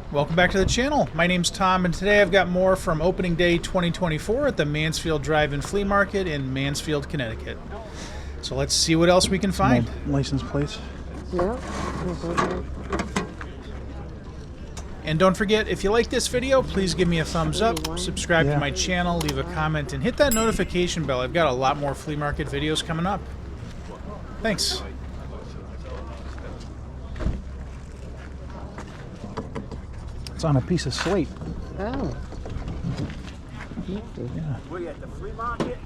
Welcome back to the channel. My name's Tom, and today I've got more from opening day 2024 at the Mansfield Drive-In Flea Market in Mansfield, Connecticut. So let's see what else we can find. License plates. Yeah. And don't forget, if you like this video, please give me a thumbs up, subscribe to my channel, leave a comment, and hit that notification bell. I've got a lot more flea market videos coming up. Thanks. It's on a piece of slate. Oh. Yeah. We're at the flea market.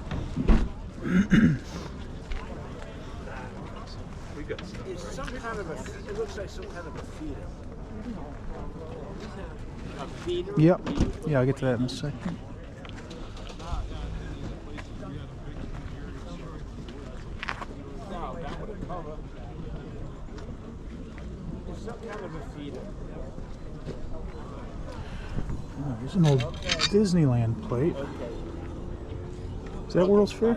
It's some kind of a, it looks like some kind of a feeder. A feeder? Yep. Yeah, I'll get to that in a second. No, that would have covered. It's some kind of a feeder. Oh, there's an old Disneyland plate. Is that World's Fair?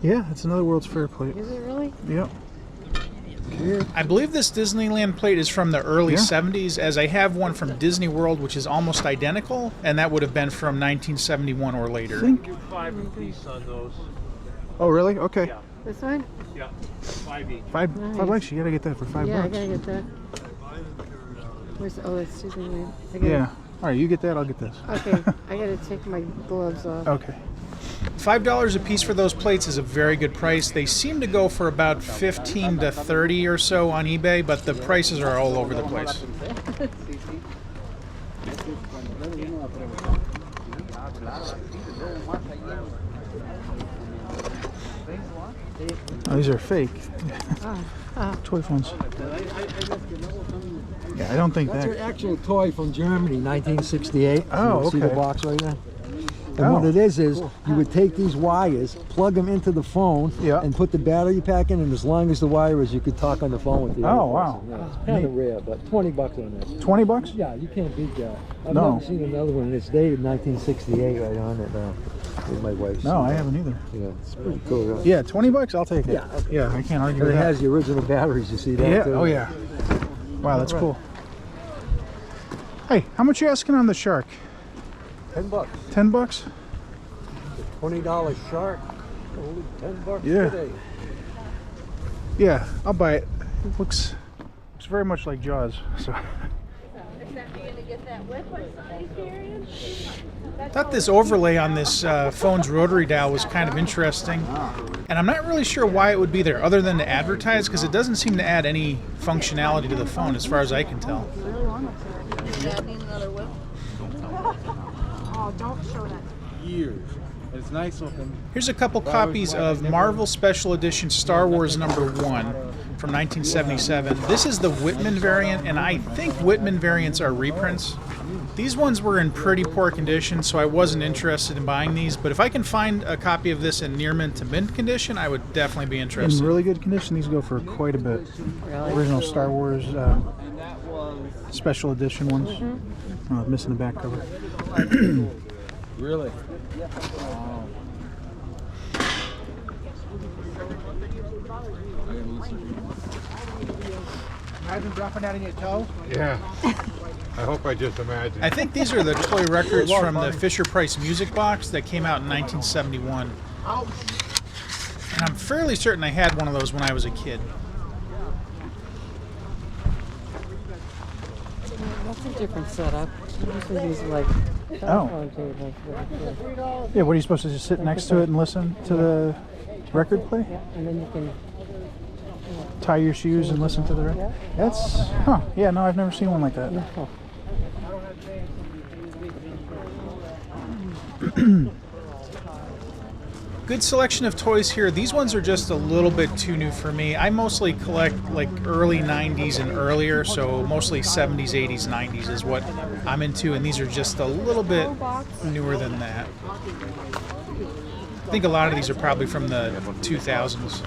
Yeah, it's another World's Fair plate. Is it really? Yep. Okay. I believe this Disneyland plate is from the early 70s, as I have one from Disney World, which is almost identical, and that would have been from 1971 or later. You 5 apiece on those. Oh, really? Okay. Yeah. This one? Yeah. 5 each. Five Nice. $5. You gotta get that for $5. Yeah, I gotta get that. Where's oh, it's Disneyland. Yeah. All right, you get that. I'll get this. Okay, I gotta take my gloves off. Okay. $5 a piece for those plates is a very good price. They seem to go for about $15 to $30 or so on eBay, but the prices are all over the place. Oh, these are fake. Toy phones. Yeah, I don't think That's that. an actual toy from Germany, 1968. Oh, You see the okay. box right there? And Oh, what it is you would take these wires, plug them into the phone, Yeah. and put the battery pack in, and as long as the wire is, you could talk on the phone with the Oh, other wow. person. Yeah, it's kind of rare, but 20 bucks on this. $20? Yeah, you can't beat that. I've No. never seen another one. It's dated 1968 right on it now. With my wife's. No, I haven't either. Yeah, it's pretty cool. Right? Yeah, $20? I'll take it. Yeah, okay. Yeah, I can't argue And with it that. has the original batteries, you see that Yeah. too? Oh, yeah. Wow, that's cool. Hey, how much you asking on the shark? 10 bucks. $10? $20 shark. Only 10 bucks Yeah. today. Yeah, I'll buy it. Looks very much like Jaws. So. I thought this overlay on this phone's rotary dial was kind of interesting, and I'm not really sure why it would be there other than to advertise, because it doesn't seem to add any functionality to the phone as far as I can tell. Oh, don't show that. Years. It's nice looking. Here's a couple copies of Marvel Special Edition Star Wars #1 from 1977. This is the Whitman variant, and I think Whitman variants are reprints. These ones were in pretty poor condition, so I wasn't interested in buying these, but if I can find a copy of this in near mint to mint condition, I would definitely be In interested. really good condition, these go for quite a bit. Original Star Wars special edition ones. Oh, I'm missing the back cover. Really? Imagine dropping that in your toe. Yeah. I hope I just imagine. I think these are the toy records from the Fisher-Price music box that came out in 1971. And I'm fairly certain I had one of those when I was a kid. That's a different setup. Usually these are like telephone tables. Yeah, what are you supposed to just sit next to it and listen to the record play? Yeah, and then you can. Tie your shoes and listen to the record? That's, yeah, no, I've never seen one like that. No. Good selection of toys here. These ones are just a little bit too new for me. I mostly collect like early 90s and earlier, so mostly 70s, 80s, 90s is what I'm into, and these are just a little bit newer than that. I think a lot of these are probably from the 2000s.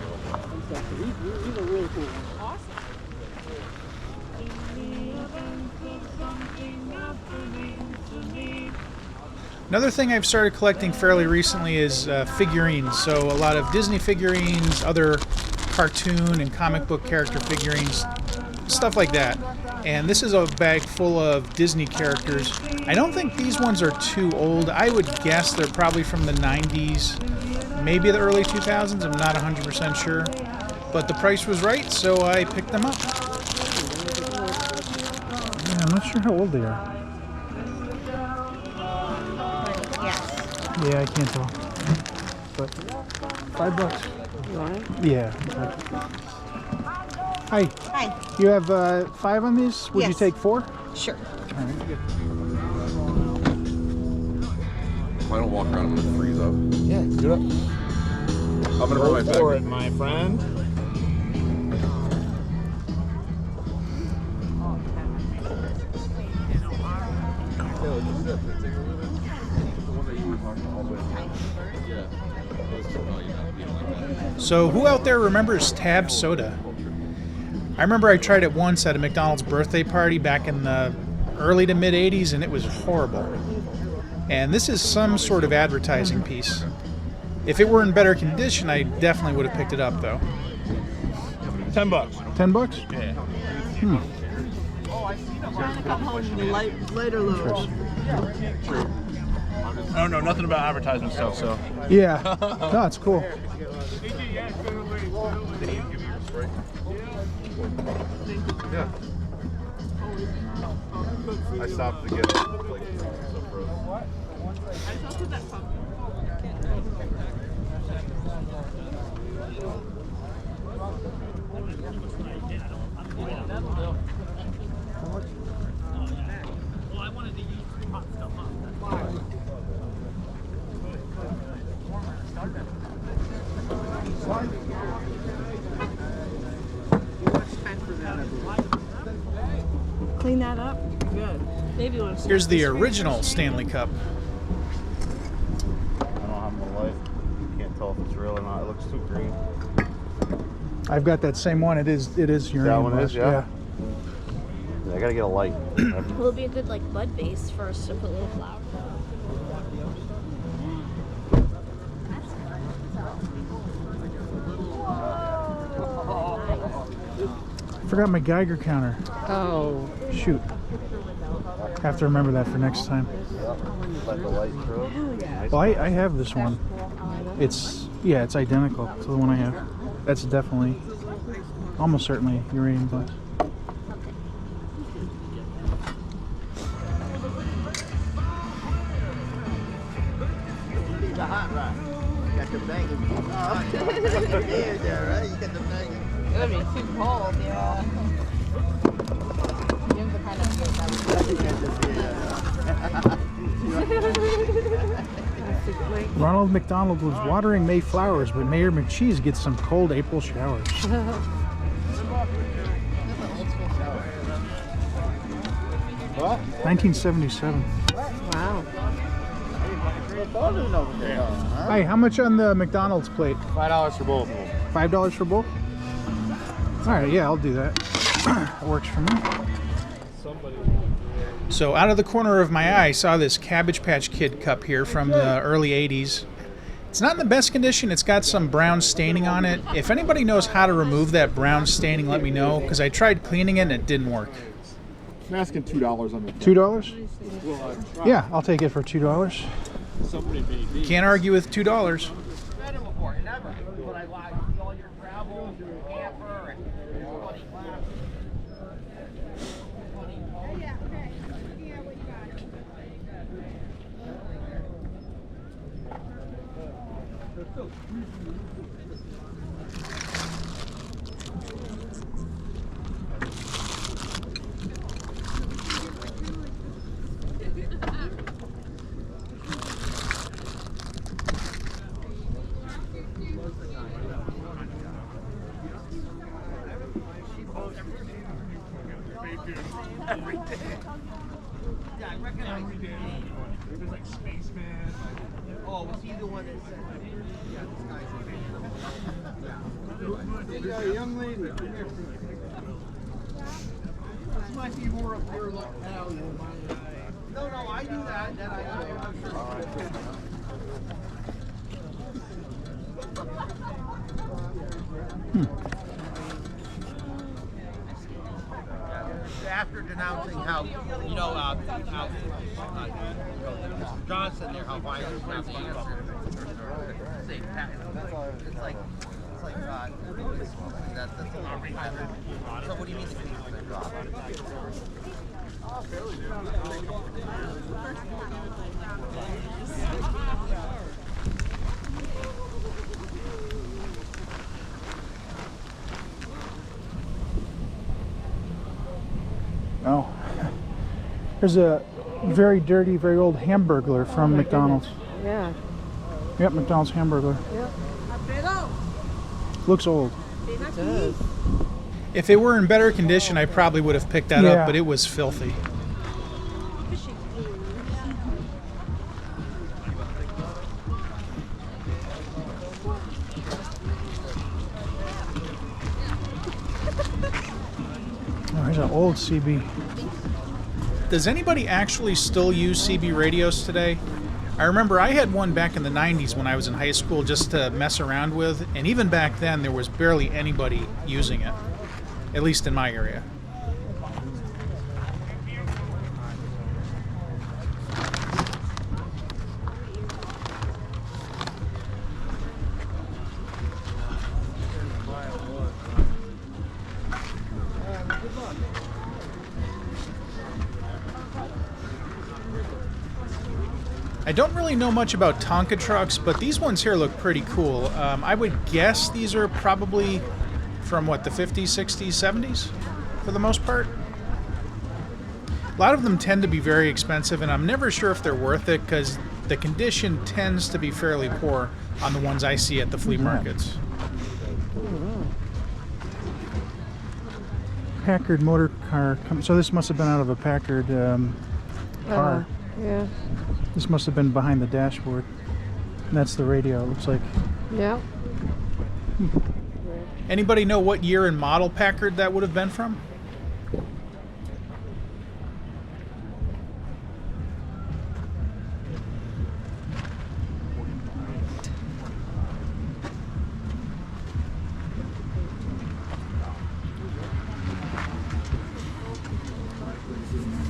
Another thing I've started collecting fairly recently is figurines. So a lot of Disney figurines, other cartoon and comic book character figurines. stuff like that. And this is a bag full of Disney characters. I don't think these ones are too old. I would guess they're probably from the 90s, maybe the early 2000s. I'm not 100% sure. But the price was right, so I picked them up. Yeah, I'm not sure how old they are. Yeah, I can't tell. But $5. You want it? Yeah. Hi. Hi. You have 5 on these? Would you Yes. take 4? Sure. All right. Good. If I don't walk around, I'm gonna freeze up. Yeah, get up. I'm gonna run my For bag. it, my friend. So who out there remembers Tab soda? I remember I tried it once at a McDonald's birthday party back in the early to mid 80s, and it was horrible. And this is some sort of advertising piece. If it were in better condition, I definitely would have picked it up though. $10. $10? Yeah. Trying to come home later load. I don't know nothing about advertisement stuff, so. Yeah. No, it's cool. Yeah. I stopped to get it. Clean that up. Good. Maybe one. Here's the original Stanley Cup. I don't have my light. Can't tell if it's real or not. It looks too green. I've got that same one. It is uranium one is, blast. yeah? Yeah, I gotta get a light. Will it be a good like bud base for us to put little flowers? Forgot my Geiger counter. Oh. Shoot. Have to remember that for next time. Let the light through. Well, I have this one. It's identical to the one I have. That's definitely, almost certainly uranium glass. The hot rod. You got the banging. Yeah, right? You got the banging. It would be too cold, yeah. Give the kind of Ronald McDonald was watering May flowers, but Mayor McCheese gets some cold April showers. 1977. Wow. Hi, how much on the McDonald's plate? $5 for both of them. $5 for both? All right, yeah, I'll do that. That works for me. So out of the corner of my eye, I saw this Cabbage Patch Kid cup here from the early 80s. It's not in the best condition. It's got some brown staining on it. If anybody knows how to remove that brown staining, let me know, because I tried cleaning it and it didn't work. I'm asking $2 on the $2? Yeah, I'll take it for $2. Can't argue with $2. Yeah, I recognize you. It was like Spaceman. Oh, was he the one that said? Yeah, this guy's a young lady. Come here. This might be more of your locale than mine. No, I do that. That I do. I'm sure. after denouncing how, you know, how Johnson there, how violent is not the answer. It's like that's a lot. So what do you mean the cases have dropped? Oh, there's a very dirty, very old Hamburglar from McDonald's. Yeah. Yep, McDonald's Hamburglar. Yep. Looks old. It does. If it were in better condition, I probably would have picked that Yeah. up, but it was filthy. Oh, here's an old CB. Does anybody actually still use CB radios today? I remember I had one back in the 90s when I was in high school just to mess around with, and even back then there was barely anybody using it, at least in my area. I don't really know much about Tonka trucks, but these ones here look pretty cool. I would guess these are probably from what, the 50s, 60s, 70s for the most part. A lot of them tend to be very expensive, and I'm never sure if they're worth it because the condition tends to be fairly poor on the ones I see at the flea markets. Packard motor car. So this must have been out of a Packard car. Yeah. This must have been behind the dashboard. And that's the radio, it looks like. Yeah. Anybody know what year and model Packard that would have been from?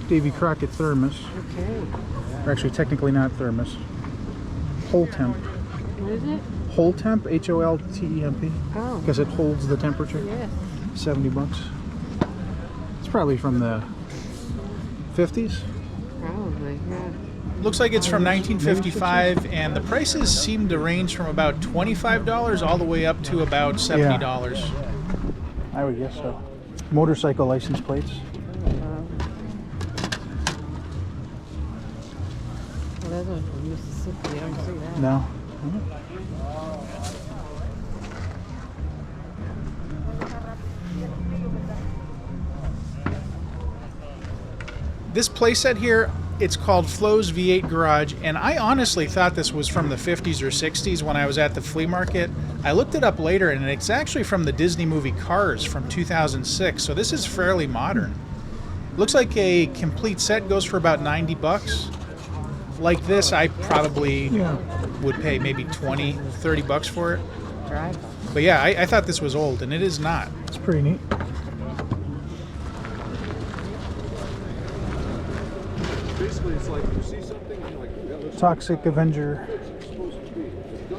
Davy Crockett thermos. Okay. Or actually, technically not thermos. Whole temp. What is it? Whole temp, HOLTEMP. Oh. Because it holds the temperature. Yeah. $70. It's probably from the 50s. Probably, yeah. Looks like it's from 1955, and the prices seem to range from about $25 all the way up to about $70. I would guess so. Motorcycle license plates. Well, that's one from Mississippi. I don't see that. No. This playset here, it's called Flo's V8 Garage, and I honestly thought this was from the 50s or 60s when I was at the flea market. I looked it up later, and it's actually from the Disney movie Cars from 2006, so this is fairly modern. Looks like a complete set goes for about $90. Like this, I probably would pay maybe $20, $30 for it. Drive. But yeah, I thought this was old, and it is not. It's pretty neat. Basically, it's like you see something and you're like, yeah, let's Toxic Avenger.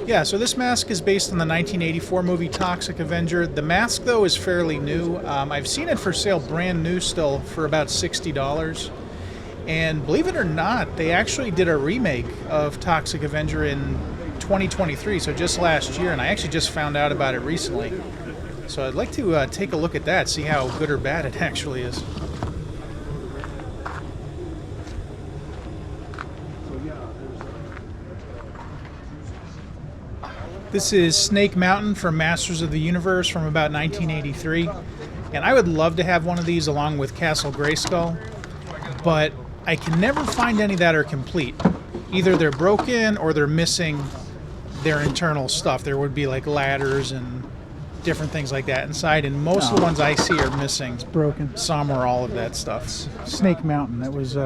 Yeah, so this mask is based on the 1984 movie Toxic Avenger. The mask, though, is fairly new. I've seen it for sale brand new still for about $60. And believe it or not, they actually did a remake of Toxic Avenger in 2023, so just last year, and I actually just found out about it recently. So I'd like to take a look at that, see how good or bad it actually is. This is Snake Mountain from Masters of the Universe from about 1983. And I would love to have one of these along with Castle Grayskull, but I can never find any that are complete. Either they're broken or they're missing their internal stuff. There would be like ladders and different things like that inside, and most of the ones I see are missing. It's broken. Some or all of that stuff. Snake Mountain. That was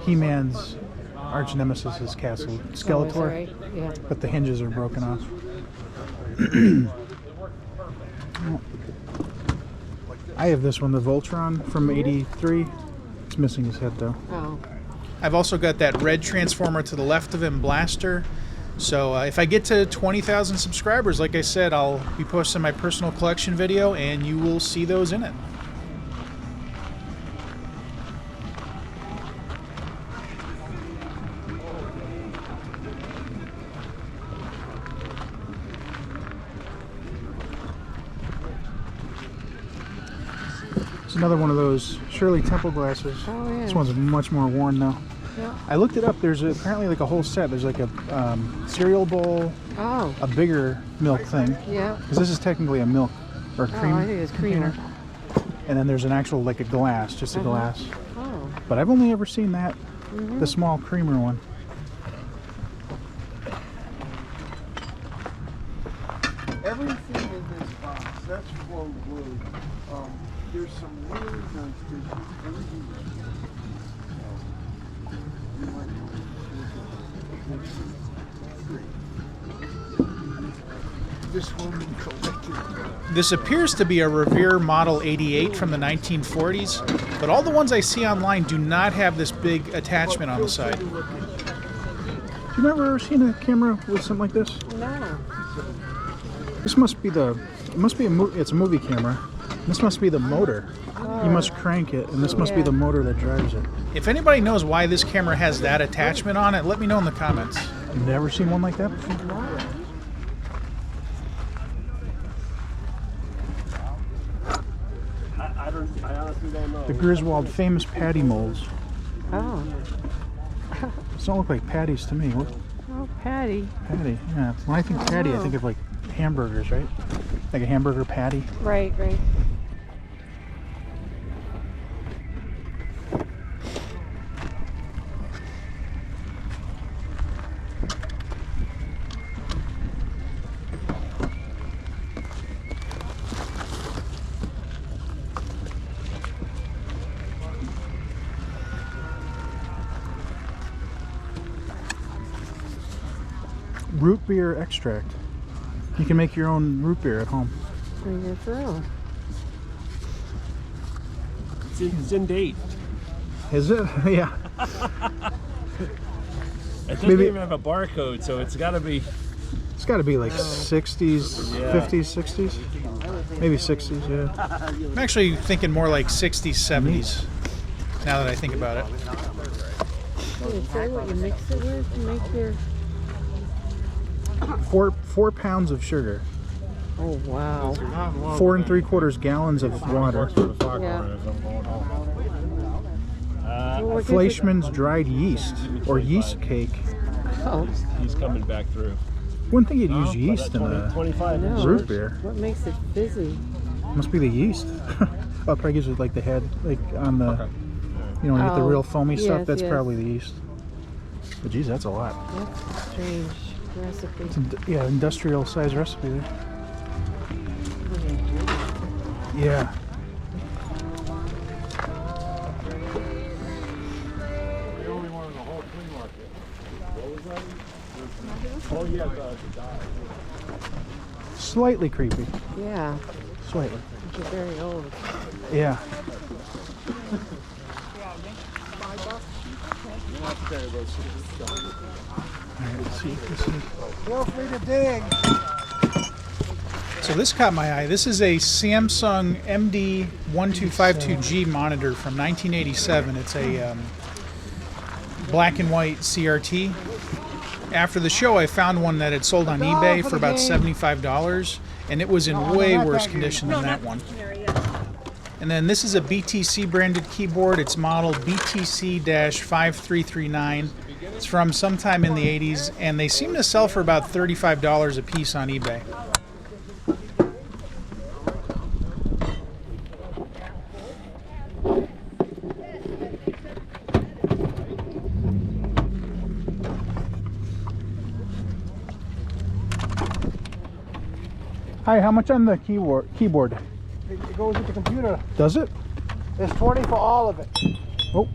He-Man's arch nemesis, his castle. Skeletor. Right. Yeah. But the hinges are broken off. I have this one, the Voltron from '83. It's missing his head though. Oh. I've also got that red Transformer to the left of him, Blaster. So if I get to 20,000 subscribers, like I said, I'll be posting my personal collection video, and you will see those in it. It's another one of those Shirley Temple glasses. Oh, yeah. This one's much more worn though. Yeah. I looked it up. There's apparently like a whole set. There's like a cereal bowl, Oh. a bigger milk thing. Yeah. Because this is technically a milk or cream. Oh, I think it's creamer. And then there's an actual like a glass, just a glass. Oh. But I've only ever seen that, the small creamer one. Everything in this box, that's full wood. There's some really nice dishes. Everything this woman collected. This appears to be a Revere Model 88 from the 1940s, but all the ones I see online do not have this big attachment on the side. Do you remember ever seen a camera with something like this? No. This must be it's a movie camera. This must be the motor. You must crank it, and this must be the motor that drives it. If anybody knows why this camera has that attachment on it, let me know in the comments. You've never seen one like that before? I honestly don't know. The Griswold famous patty molds. Oh. These don't look like patties to me. What? Oh, Patty. Patty, yeah. When I think patty, I think of like hamburgers, right? Like a hamburger patty. Right, right. Root beer extract. You can make your own root beer at home. Bring it through. It's in date. Is it? Yeah. It doesn't even have a barcode, so it's got to be. It's got to be like 60s, Yeah. 50s, 60s. Maybe 60s, yeah. I'm actually thinking more like 60s, 70s, now that I think about it. Did it say what you mix it with to make your... 4 pounds of sugar. Oh, wow. 4 3/4 gallons of water. Yeah. Well, what gives it- Fleischmann's dried yeast or yeast cake. Oh, He's coming back through. Wouldn't think you'd use yeast in a 25 no. root beer. What makes it fizzy? Must be the yeast. Oh, it probably gives it like the head, like on the, you know, when you get the Oh, real foamy stuff. yes, That's yes. probably the yeast. But geez, that's a lot. That's a strange recipe. It's yeah, industrial size recipe there. Yeah. The only one in the whole flea market. What was that? Oh, yeah, the dye. Slightly creepy. Yeah, Slightly. it's very old. Yeah. Alright, let's see. Feel free to dig. So this caught my eye. This is a Samsung MD1252G monitor from 1987. It's a black and white CRT. After the show, I found one that had sold on eBay for about $75, and it was in way worse condition than that one. And then this is a BTC branded keyboard. It's model BTC-5339. It's from sometime in the 80s, and they seem to sell for about $35 a piece on eBay. Hi, how much on the keyboard? It goes with the computer. Does it? There's 20 for all of it. Oh.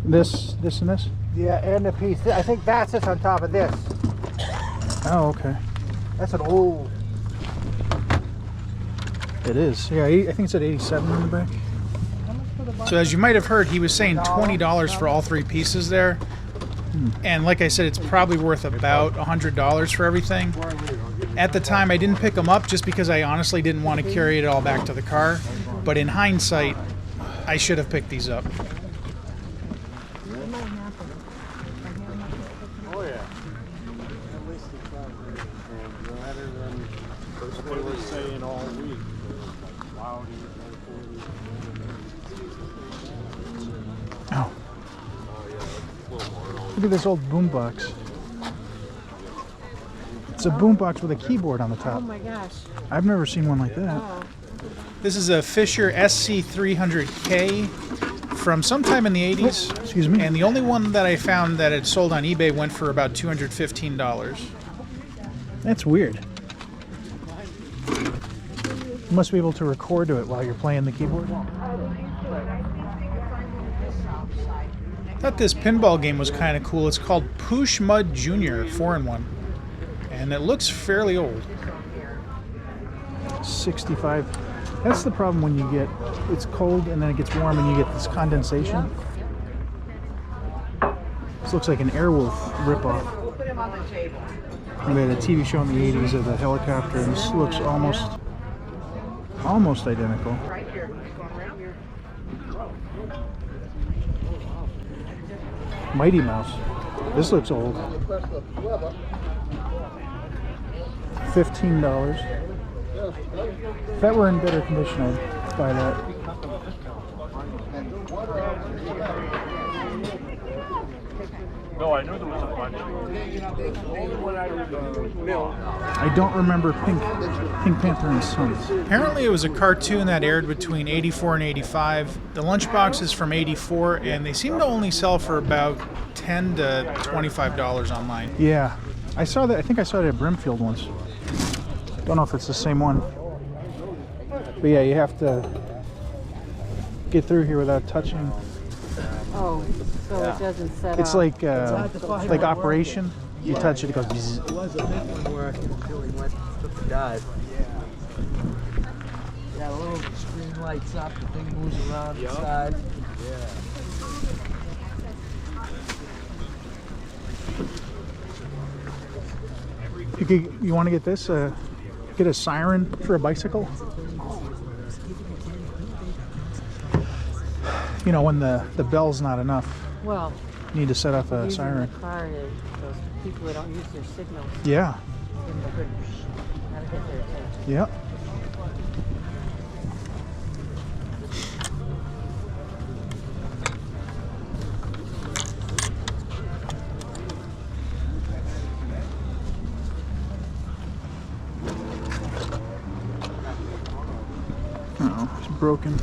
This, and this? Yeah, and the piece. I think that sits on top of this. Oh, okay. That's an old. It is. Yeah, I think it's at 87 in the back. So as you might have heard, he was saying $20 for all 3 pieces there. And like I said, it's probably worth about $100 for everything. At the time, I didn't pick them up just because I honestly didn't want to carry it all back to the car. But in hindsight, I should have picked these up. Oh yeah. At least it's better than what they were saying all week. Like cloudy, Oh. Look at this old boombox. It's a boombox with a keyboard on the Oh top. my gosh. I've never seen one like that. Oh. This is a Fisher SC300K from sometime in the 80s. Excuse me. And the only one that I found that had sold on eBay went for about $215. That's weird. You must be able to record to it while you're playing the keyboard. I thought this pinball game was kind of cool. It's called Poosh Mud Jr. 4-in-1. And it looks fairly old. 65. That's the problem when you get, it's cold and then it gets warm and you get this condensation. This looks like an Airwolf ripoff. They had a TV show in the 80s of the helicopter, and this looks almost identical. Mighty Mouse. This looks old. $15. If that were in better condition, I'd buy that. No, I knew there was a bunch. I don't remember Pink Panther and Sons. Apparently it was a cartoon that aired between 84 and 85. The lunchbox is from 84, and they seem to only sell for about $10 to $25 online. Yeah, I saw that. I think I saw it at Brimfield once. Don't know if it's the same one. But yeah, you have to get through here without touching. Oh, so it doesn't set It's off. like Operation. You touch it, it goes. Bzzz. It was a big one where until he took the dive. Yeah, the little screen lights up, the thing moves around inside. You want to get this? Get a siren for a bicycle. You know, when the bell's not enough, Well, you need to set off a using siren. the car to those people that don't use their signals. Yeah. Give them a good gotta get their attention. Yep. Oh, it's broken.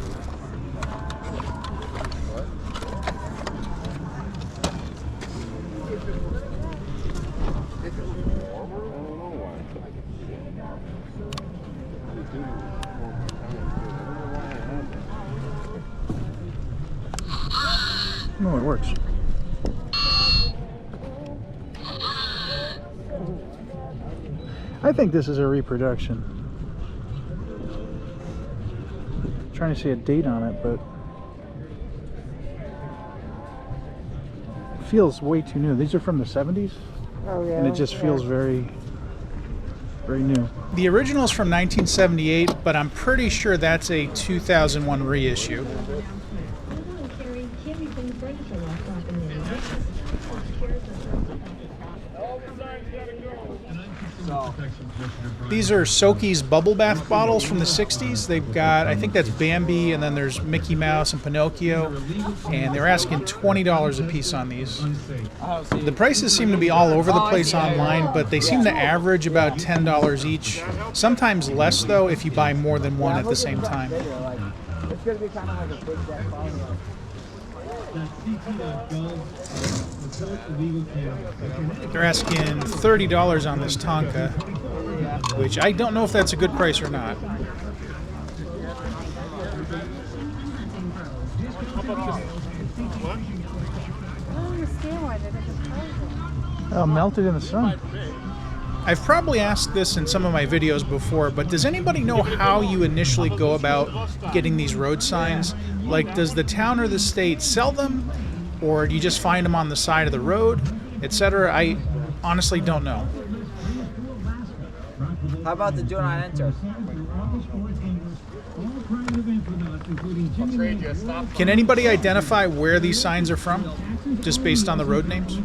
No, it works. I think this is a reproduction. Trying to see a date on it, but it feels way too new. These are from the 70s, Oh yeah. and it just feels very, very new. The original's from 1978, but I'm pretty sure that's a 2001 reissue. These are Soki's bubble bath bottles from the 60s. They've got, I think that's Bambi, and then there's Mickey Mouse and Pinocchio, and they're asking $20 a piece on these. The prices seem to be all over the place online, but they seem to average about $10 each. Sometimes less, though, if you buy more than one at the same time. It's gonna be kind of like a big deck follow-up. They're asking $30 on this Tonka, which I don't know if that's a good price or not. I don't understand why they're just frozen. Oh, melted in the sun. I've probably asked this in some of my videos before, but does anybody know how you initially go about getting these road signs? Like, does the town or the state sell them, or do you just find them on the side of the road, etc.? I honestly don't know. How about the do not enter? Can anybody identify where these signs are from, just based on the road names?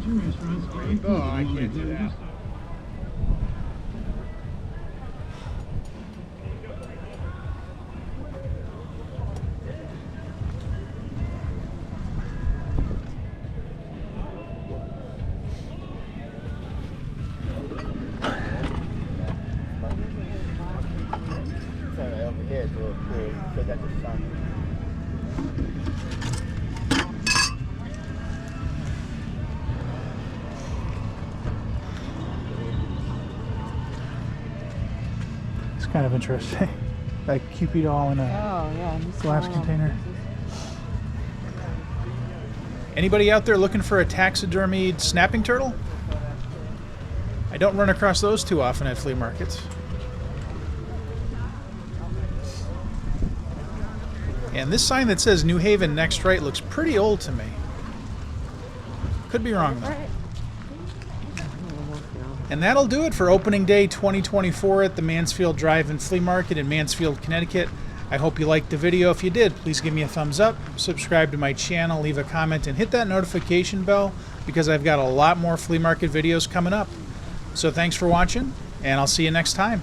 Oh, I can't do that. Over here, so that's the sun. It's kind of interesting. Like Cupid all in a Oh, yeah. glass container. Anybody out there looking for a taxidermied snapping turtle? I don't run across those too often at flea markets. And this sign that says New Haven next right looks pretty old to me. Could be wrong though. And that'll do it for opening day 2024 at the Mansfield Drive-In Flea Market in Mansfield, Connecticut. I hope you liked the video. If you did, please give me a thumbs up, subscribe to my channel, leave a comment, and hit that notification bell because I've got a lot more flea market videos coming up. So thanks for watching, and I'll see you next time.